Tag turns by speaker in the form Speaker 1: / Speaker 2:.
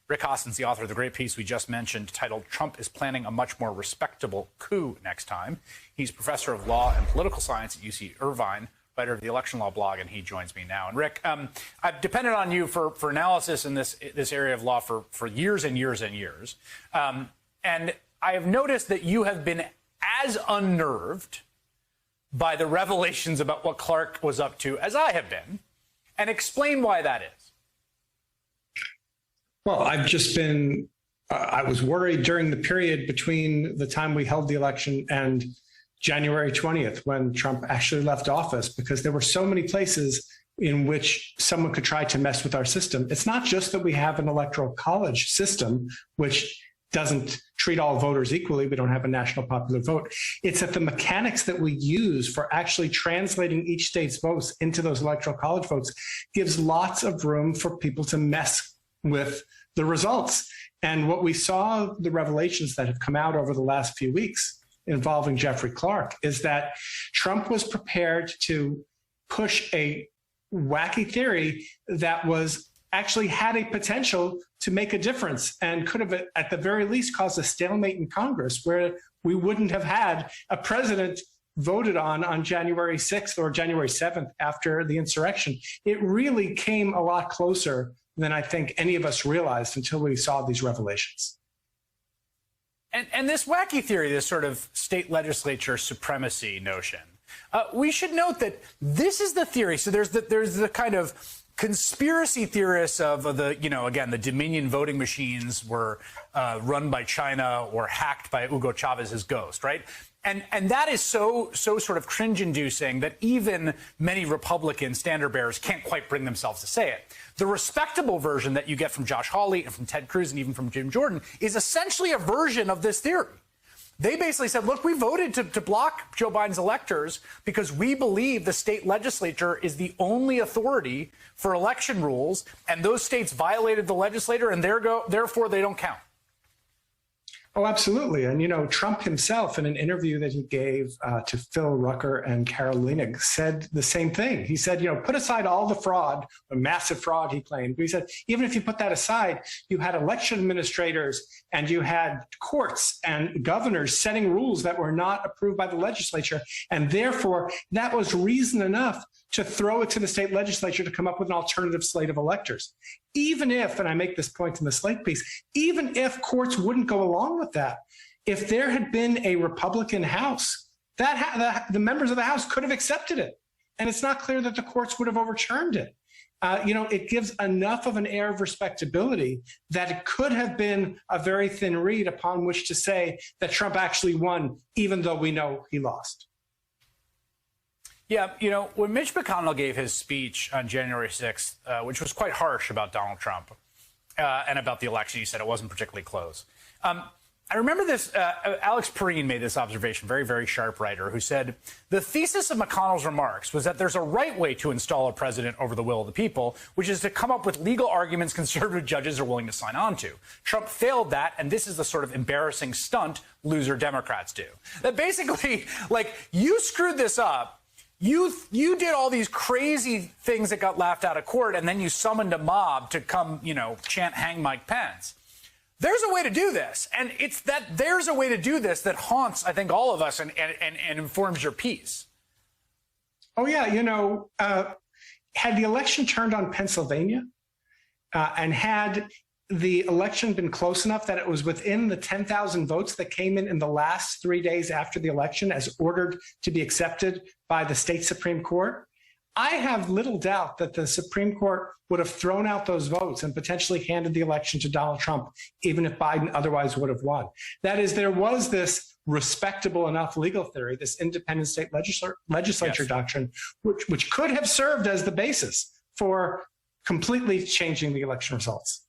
Speaker 1: Rick Hasen's the author of the great piece we just mentioned titled "Trump is Planning a Much More Respectable Coup Next Time." He's professor of law and political science at UC Irvine, writer of the election law blog, and he joins me now. And Rick, I've depended on you for analysis in this area of law for years and years and years. And I have noticed that you have been as unnerved by the revelations about what Clark was up to as I have been. And explain why that is.
Speaker 2: Well, I've just been, I was worried during the period between the time we held the election and January 20th, when Trump actually left office, because there were so many places in which someone could try to mess with our system. It's not just that we have an electoral college system, which doesn't treat all voters equally. We don't have a national popular vote. It's that the mechanics that we use for actually translating each state's votes into those electoral college votes gives lots of room for people to mess with the results. And what we saw, the revelations that have come out over the last few weeks involving Jeffrey Clark, is that Trump was prepared to push a wacky theory that was actually had a potential to make a difference and could have, at the very least, caused a stalemate in Congress where we wouldn't have had a president voted on January 6th or January 7th after the insurrection. It really came a lot closer than I think any of us realized until we saw these revelations.
Speaker 1: And this wacky theory, this sort of state legislature supremacy notion, we should note that this is the theory. So there's the kind of conspiracy theorists of the, again, the Dominion voting machines were run by China or hacked by Hugo Chavez's ghost, right? And that is so sort of cringe-inducing that even many Republican standard bearers can't quite bring themselves to say it. The respectable version that you get from Josh Hawley and from Ted Cruz and even from Jim Jordan is essentially a version of this theory. They basically said, look, we voted to block Joe Biden's electors because we believe the state legislature is the only authority for election rules, and those states violated the legislature, and therefore they don't count.
Speaker 2: Oh, absolutely. And, Trump himself, in an interview that he gave to Phil Rucker and Carol Leonnig, said the same thing. He said, put aside all the fraud, the massive fraud he claimed. But he said, even if you put that aside, you had election administrators and you had courts and governors setting rules that were not approved by the legislature. And therefore, that was reason enough to throw it to the state legislature to come up with an alternative slate of electors. Even if, and I make this point in the Slate piece, even if courts wouldn't go along with that, if there had been a Republican House, the members of the House could have accepted it. And it's not clear that the courts would have overturned it. It gives enough of an air of respectability that it could have been a very thin reed upon which to say that Trump actually won, even though we know he lost.
Speaker 1: Yeah, when Mitch McConnell gave his speech on January 6th, which was quite harsh about Donald Trump and about the election, he said it wasn't particularly close. I remember this, Alex Perrine made this observation, very, very sharp writer, who said, the thesis of McConnell's remarks was that there's a right way to install a president over the will of the people, which is to come up with legal arguments conservative judges are willing to sign on to. Trump failed that, and this is the sort of embarrassing stunt loser Democrats do. That basically, you screwed this up. You did all these crazy things that got laughed out of court, and then you summoned a mob to come, chant "Hang Mike Pence." There's a way to do this, and it's that there's a way to do this that haunts, I think, all of us and informs your piece.
Speaker 2: Oh, yeah. Had the election turned on Pennsylvania and had the election been close enough that it was within the 10,000 votes that came in the last 3 days after the election as ordered to be accepted by the state Supreme Court, I have little doubt that the Supreme Court would have thrown out those votes and potentially handed the election to Donald Trump, even if Biden otherwise would have won. That is, there was this respectable enough legal theory, this independent state legislature doctrine, which could have served as the basis for completely changing the election results.